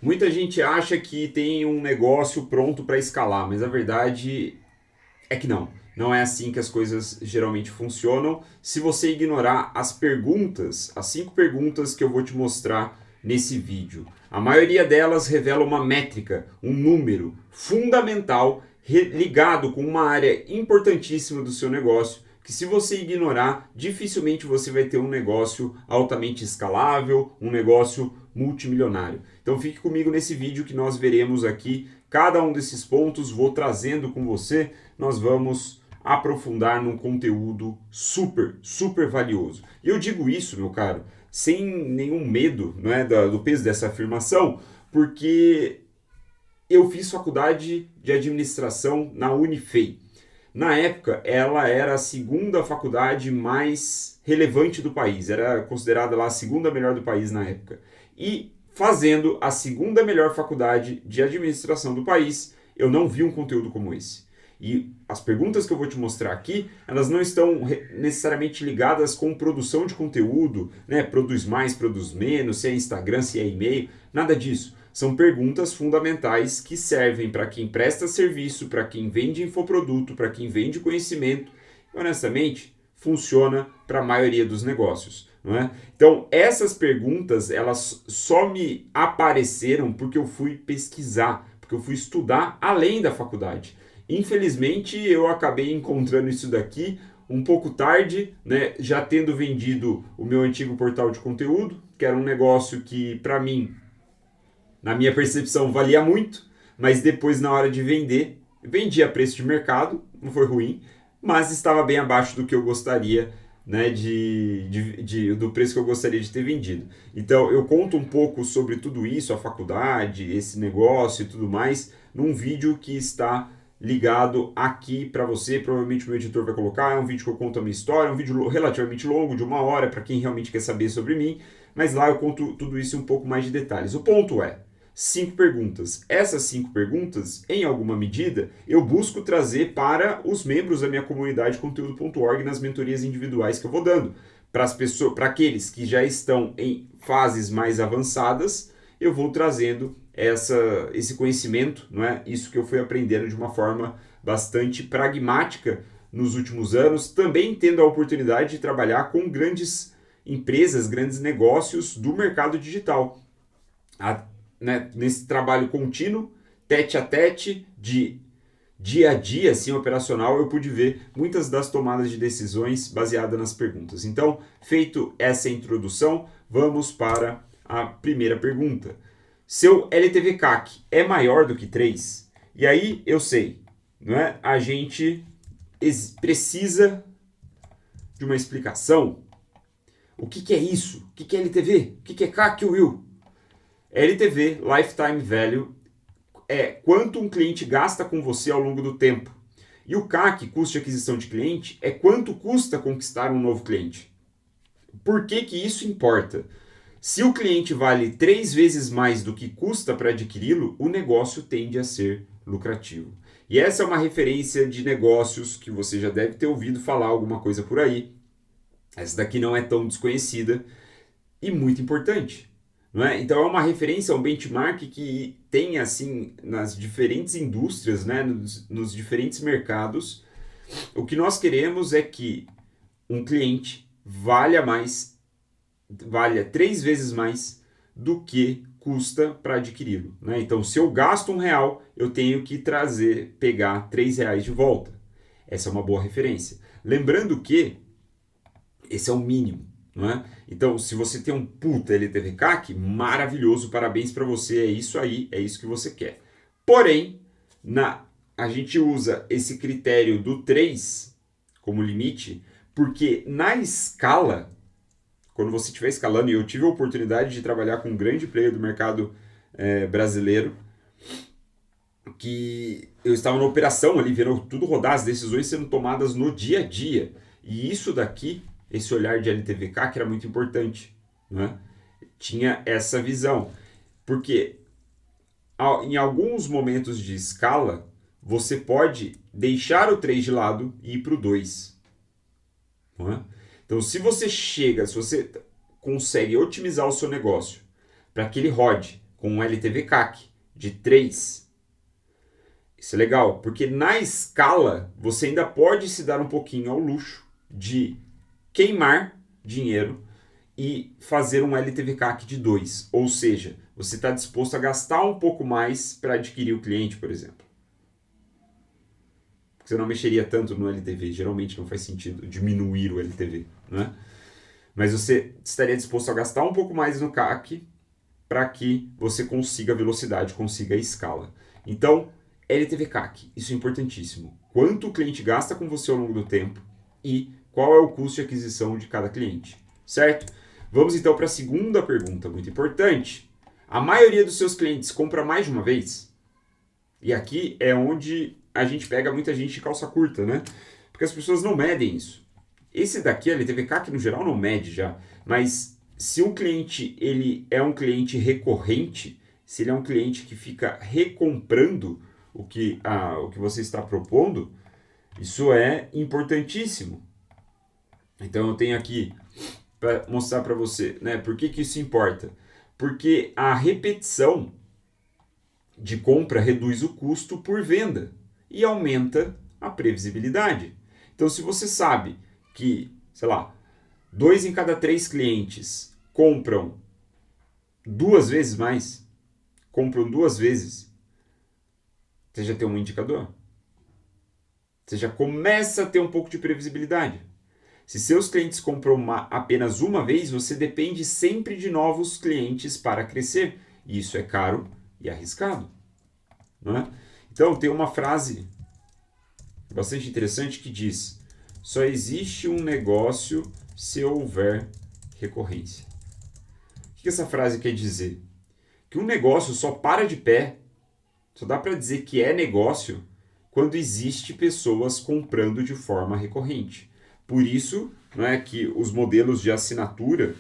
Muita gente acha que tem um negócio pronto para escalar, mas a verdade é que não. Não é assim que as coisas geralmente funcionam. Se você ignorar as perguntas, as 5 perguntas que eu vou te mostrar nesse vídeo, a maioria delas revela uma métrica, um número fundamental ligado com uma área importantíssima do seu negócio, que se você ignorar, dificilmente você vai ter um negócio altamente escalável, um negócio multimilionário. Então fique comigo nesse vídeo que nós veremos aqui cada um desses pontos, vou trazendo com você, nós vamos aprofundar num conteúdo super valioso. E eu digo isso, meu caro, sem nenhum medo, não é, do peso dessa afirmação, porque eu fiz faculdade de administração na Unifei. Na época, ela era a segunda faculdade mais relevante do país, era considerada lá a segunda melhor do país na época. E fazendo a segunda melhor faculdade de administração do país, eu não vi um conteúdo como esse. E as perguntas que eu vou te mostrar aqui, elas não estão necessariamente ligadas com produção de conteúdo, né? Produz mais, produz menos, se é Instagram, se é e-mail, nada disso. São perguntas fundamentais que servem para quem presta serviço, para quem vende infoproduto, para quem vende conhecimento. E, honestamente, funciona para a maioria dos negócios. Não é? Então, essas perguntas, elas só me apareceram porque eu fui pesquisar, porque eu fui estudar além da faculdade. Infelizmente, eu acabei encontrando isso daqui um pouco tarde, né, já tendo vendido o meu antigo portal de conteúdo, que era um negócio que, para mim, na minha percepção, valia muito, mas depois, na hora de vender, vendi a preço de mercado, não foi ruim, mas estava bem abaixo do que eu gostaria, né, do preço que eu gostaria de ter vendido. Então, eu conto um pouco sobre tudo isso, a faculdade, esse negócio e tudo mais, num vídeo que está ligado aqui para você. Provavelmente o meu editor vai colocar. É um vídeo que eu conto a minha história, um vídeo relativamente longo, de 1 hora, para quem realmente quer saber sobre mim, mas lá eu conto tudo isso em um pouco mais de detalhes. O ponto é, 5 perguntas. Essas 5 perguntas, em alguma medida, eu busco trazer para os membros da minha comunidade conteúdo.org nas mentorias individuais que eu vou dando. Para as pessoas, para aqueles que já estão em fases mais avançadas, eu vou trazendo esse conhecimento, não é? Isso que eu fui aprendendo de uma forma bastante pragmática nos últimos anos, também tendo a oportunidade de trabalhar com grandes empresas, grandes negócios do mercado digital. Né, nesse trabalho contínuo, tete a tete, de dia a dia, assim, operacional, eu pude ver muitas das tomadas de decisões baseadas nas perguntas. Então, feito essa introdução, vamos para a primeira pergunta. Seu LTV/CAC é maior do que 3? E aí, eu sei, não é? A gente precisa de uma explicação. O que é isso? O que é LTV? O que é CAC, Will? LTV, Lifetime Value, é quanto um cliente gasta com você ao longo do tempo. E o CAC, custo de aquisição de cliente, é quanto custa conquistar um novo cliente. Por que isso importa? Se o cliente vale 3 vezes mais do que custa para adquiri-lo, o negócio tende a ser lucrativo. E essa é uma referência de negócios que você já deve ter ouvido falar alguma coisa por aí. Essa daqui não é tão desconhecida e muito importante. Não é? Então é uma referência, um benchmark que tem assim nas diferentes indústrias, né, nos diferentes mercados. O que nós queremos é que um cliente valha 3 vezes mais do que custa para adquiri-lo. Né? Então, se eu gasto R$ 1, eu tenho que pegar R$ 3 de volta. Essa é uma boa referência. Lembrando que esse é o mínimo. Não é? Então, se você tem um puta LTV/CAC, maravilhoso, parabéns para você, é isso aí, é isso que você quer. Porém, a gente usa esse critério do 3 como limite, porque na escala, quando você estiver escalando, e eu tive a oportunidade de trabalhar com um grande player do mercado brasileiro, que eu estava na operação ali, vendo tudo rodar, as decisões sendo tomadas no dia a dia. E isso daqui, esse olhar de LTV/CAC era muito importante. Né? Tinha essa visão. Porque em alguns momentos de escala, você pode deixar o 3 de lado e ir para o 2. Não é? Então, se você consegue otimizar o seu negócio para que ele rode com um LTV/CAC de 3. Isso é legal, porque na escala você ainda pode se dar um pouquinho ao luxo de queimar dinheiro e fazer um LTV/CAC de 2. Ou seja, você está disposto a gastar um pouco mais para adquirir o cliente, por exemplo. Você não mexeria tanto no LTV, geralmente não faz sentido diminuir o LTV, né? Mas você estaria disposto a gastar um pouco mais no CAC para que você consiga velocidade, consiga a escala. Então, LTV/CAC, isso é importantíssimo. Quanto o cliente gasta com você ao longo do tempo e qual é o custo de aquisição de cada cliente, certo? Vamos então para a segunda pergunta, muito importante. A maioria dos seus clientes compra mais de uma vez? E aqui é onde a gente pega muita gente de calça curta, né? Porque as pessoas não medem isso. Esse daqui, a LTV/CAC, no geral, não mede já. Mas se um cliente ele é um cliente recorrente, se ele é um cliente que fica recomprando o que você está propondo, isso é importantíssimo. Então eu tenho aqui para mostrar para você, né? Por que isso importa? Porque a repetição de compra reduz o custo por venda e aumenta a previsibilidade. Então, se você sabe que, sei lá, 2 em cada 3 clientes compram 2 vezes mais, compram 2 vezes, você já tem um indicador. Você já começa a ter um pouco de previsibilidade. Se seus clientes compram apenas uma vez, você depende sempre de novos clientes para crescer. E isso é caro e arriscado. Não é? Então, tem uma frase bastante interessante que diz: só existe um negócio se houver recorrência. O que essa frase quer dizer? Que um negócio só para de pé, só dá para dizer que é negócio quando existe pessoas comprando de forma recorrente. Por isso, não é que os modelos de assinatura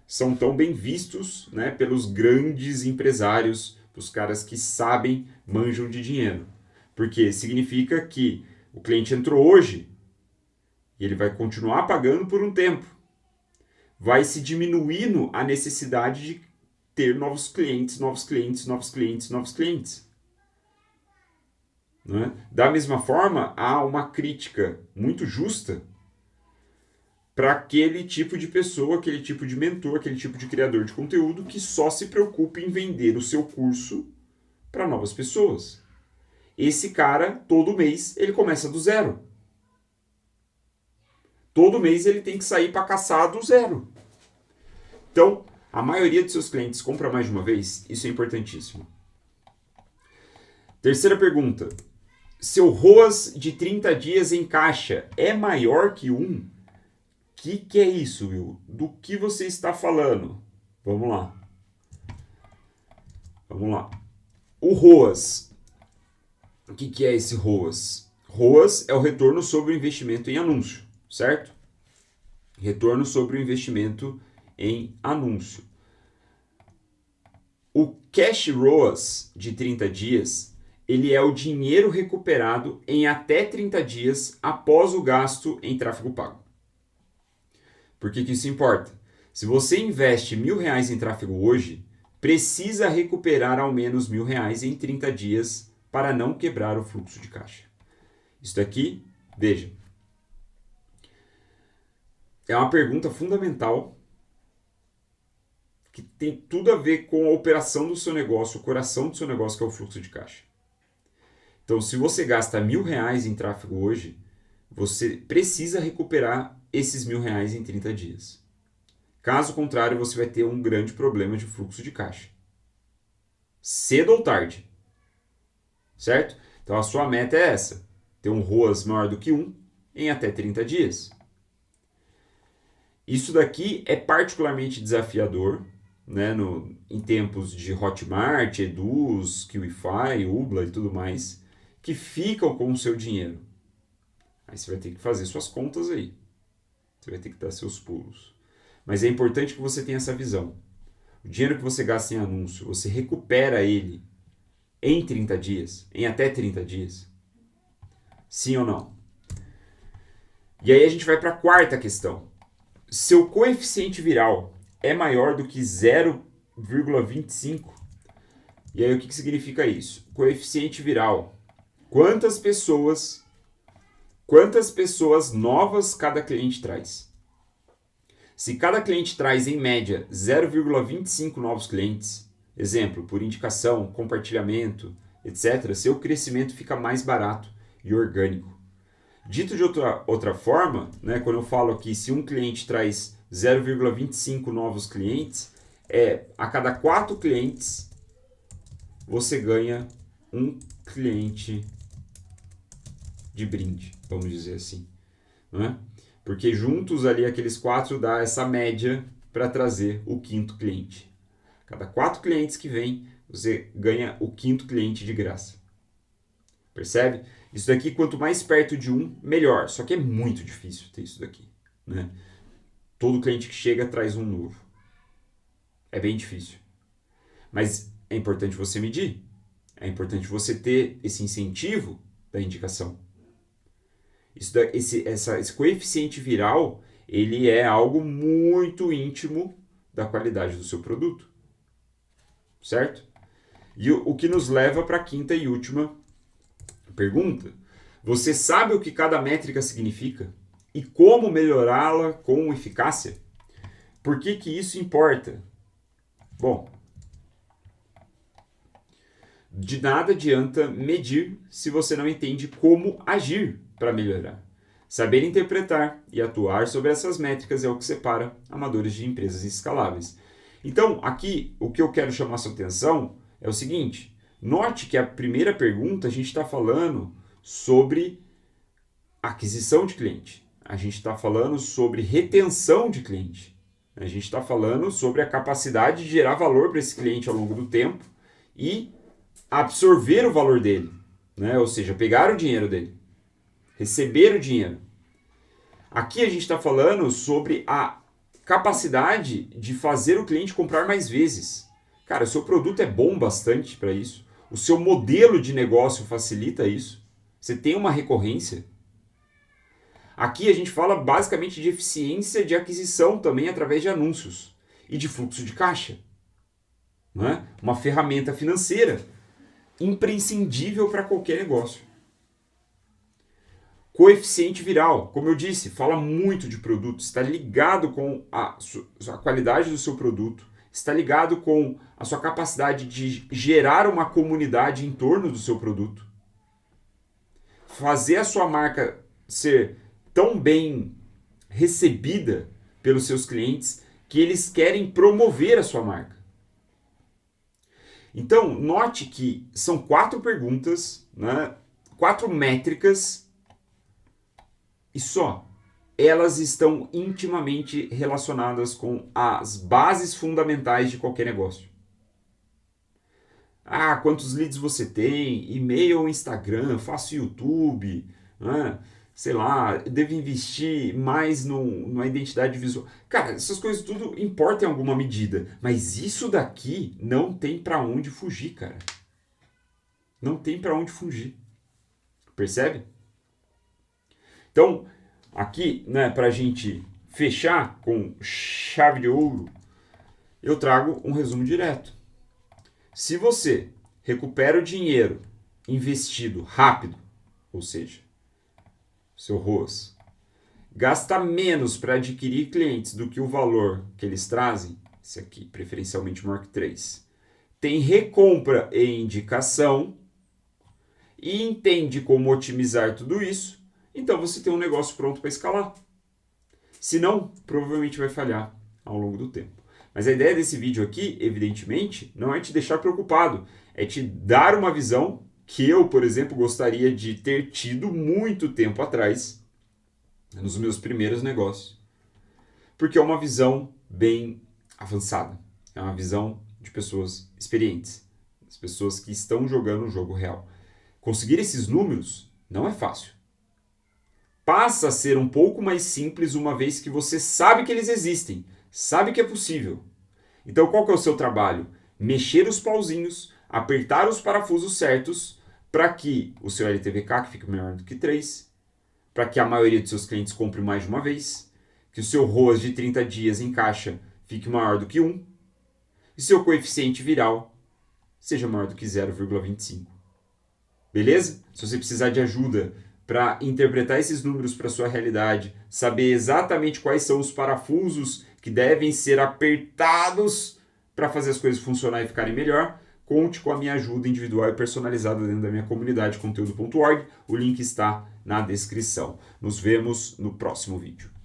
são tão bem vistos, né, pelos grandes empresários, os caras que sabem, manjam de dinheiro. Porque significa que o cliente entrou hoje e ele vai continuar pagando por um tempo. Vai se diminuindo a necessidade de ter novos clientes, novos clientes, novos clientes, novos clientes. Não é? Da mesma forma, há uma crítica muito justa para aquele tipo de pessoa, aquele tipo de mentor, aquele tipo de criador de conteúdo que só se preocupa em vender o seu curso para novas pessoas. Esse cara, todo mês, ele começa do zero. Todo mês ele tem que sair para caçar do zero. Então, a maioria dos seus clientes compra mais de uma vez, isso é importantíssimo. Terceira pergunta. Seu ROAS de 30 dias em caixa é maior que 1? O que é isso, Will? Do que você está falando? Vamos lá. O ROAS. O que é esse ROAS? ROAS é o retorno sobre o investimento em anúncio, certo? Retorno sobre o investimento em anúncio. O Cash ROAS de 30 dias, ele é o dinheiro recuperado em até 30 dias após o gasto em tráfego pago. Por que isso importa? Se você investe R$1.000 em tráfego hoje, precisa recuperar ao menos R$1.000 em 30 dias para não quebrar o fluxo de caixa. Isso daqui, veja, é uma pergunta fundamental que tem tudo a ver com a operação do seu negócio, o coração do seu negócio, que é o fluxo de caixa. Então, se você gasta R$1.000 em tráfego hoje, você precisa recuperar esses R$1.000 em 30 dias. Caso contrário, você vai ter um grande problema de fluxo de caixa. Cedo ou tarde. Certo? Então, a sua meta é essa. Ter um ROAS maior do que 1 em até 30 dias. Isso daqui é particularmente desafiador, né, em tempos de Hotmart, Eduz, Kiwify, Ubla e tudo mais, que ficam com o seu dinheiro. Aí você vai ter que fazer suas contas aí. Você vai ter que dar seus pulos. Mas é importante que você tenha essa visão. O dinheiro que você gasta em anúncio, você recupera ele em 30 dias, em até 30 dias. Sim ou não? E aí a gente vai para a quarta questão. Seu coeficiente viral é maior do que 0,25? E aí o que significa isso? Coeficiente viral. Quantas pessoas novas cada cliente traz? Se cada cliente traz, em média, 0,25 novos clientes, exemplo, por indicação, compartilhamento, etc., seu crescimento fica mais barato e orgânico. Dito de outra forma, né, quando eu falo aqui, se um cliente traz 0,25 novos clientes, a cada 4 clientes, você ganha um cliente de brinde, vamos dizer assim. Não é? Porque juntos ali aqueles 4 dá essa média para trazer o 5º cliente. Cada 4 clientes que vem, você ganha o 5º cliente de graça. Percebe? Isso daqui, quanto mais perto de um, melhor. Só que é muito difícil ter isso daqui. Né? Todo cliente que chega traz um novo. É bem difícil. Mas é importante você medir. É importante você ter esse incentivo da indicação. Esse coeficiente viral, ele é algo muito íntimo da qualidade do seu produto. Certo? E o que nos leva para a 5ª e última pergunta. Você sabe o que cada métrica significa? E como melhorá-la com eficácia? Por que isso importa? Bom, de nada adianta medir se você não entende como agir para melhorar. Saber interpretar e atuar sobre essas métricas é o que separa amadores de empresas escaláveis. Então, aqui, o que eu quero chamar sua atenção é o seguinte. Note que a primeira pergunta a gente está falando sobre aquisição de cliente. A gente está falando sobre retenção de cliente. A gente está falando sobre a capacidade de gerar valor para esse cliente ao longo do tempo e absorver o valor dele. Né? Ou seja, pegar o dinheiro dele. Receber o dinheiro. Aqui a gente está falando sobre a capacidade de fazer o cliente comprar mais vezes. Cara, o seu produto é bom bastante para isso. O seu modelo de negócio facilita isso. Você tem uma recorrência. Aqui a gente fala basicamente de eficiência de aquisição também através de anúncios e de fluxo de caixa. Não é? Uma ferramenta financeira imprescindível para qualquer negócio. Coeficiente viral, como eu disse, fala muito de produto, está ligado com a qualidade do seu produto, está ligado com a sua capacidade de gerar uma comunidade em torno do seu produto. Fazer a sua marca ser tão bem recebida pelos seus clientes que eles querem promover a sua marca. Então, note que são 4 perguntas, né? 4 métricas e só. Elas estão intimamente relacionadas com as bases fundamentais de qualquer negócio. Quantos leads você tem? E-mail ou Instagram? Faço YouTube? Né? Sei lá, devo investir mais numa identidade visual. Cara, essas coisas tudo importam em alguma medida. Mas isso daqui não tem pra onde fugir, cara. Não tem pra onde fugir. Percebe? Então, aqui, né, pra gente fechar com chave de ouro, eu trago um resumo direto. Se você recupera o dinheiro investido rápido, ou seja, seu ROAS, gasta menos para adquirir clientes do que o valor que eles trazem, esse aqui, preferencialmente Mark III, tem recompra e indicação e entende como otimizar tudo isso, então você tem um negócio pronto para escalar. Se não, provavelmente vai falhar ao longo do tempo. Mas a ideia desse vídeo aqui, evidentemente, não é te deixar preocupado, é te dar uma visão que eu, por exemplo, gostaria de ter tido muito tempo atrás, nos meus primeiros negócios. Porque é uma visão bem avançada, é uma visão de pessoas experientes, as pessoas que estão jogando o jogo real. Conseguir esses números não é fácil. Passa a ser um pouco mais simples uma vez que você sabe que eles existem, sabe que é possível. Então qual que é o seu trabalho? Mexer os pauzinhos, apertar os parafusos certos para que o seu LTV/CAC fique maior do que 3, para que a maioria dos seus clientes compre mais de uma vez, que o seu ROAS de 30 dias em caixa fique maior do que 1, e seu coeficiente viral seja maior do que 0,25. Beleza? Se você precisar de ajuda para interpretar esses números para a sua realidade, saber exatamente quais são os parafusos que devem ser apertados para fazer as coisas funcionarem e ficarem melhor, conte com a minha ajuda individual e personalizada dentro da minha comunidade conteúdo.org. O link está na descrição. Nos vemos no próximo vídeo.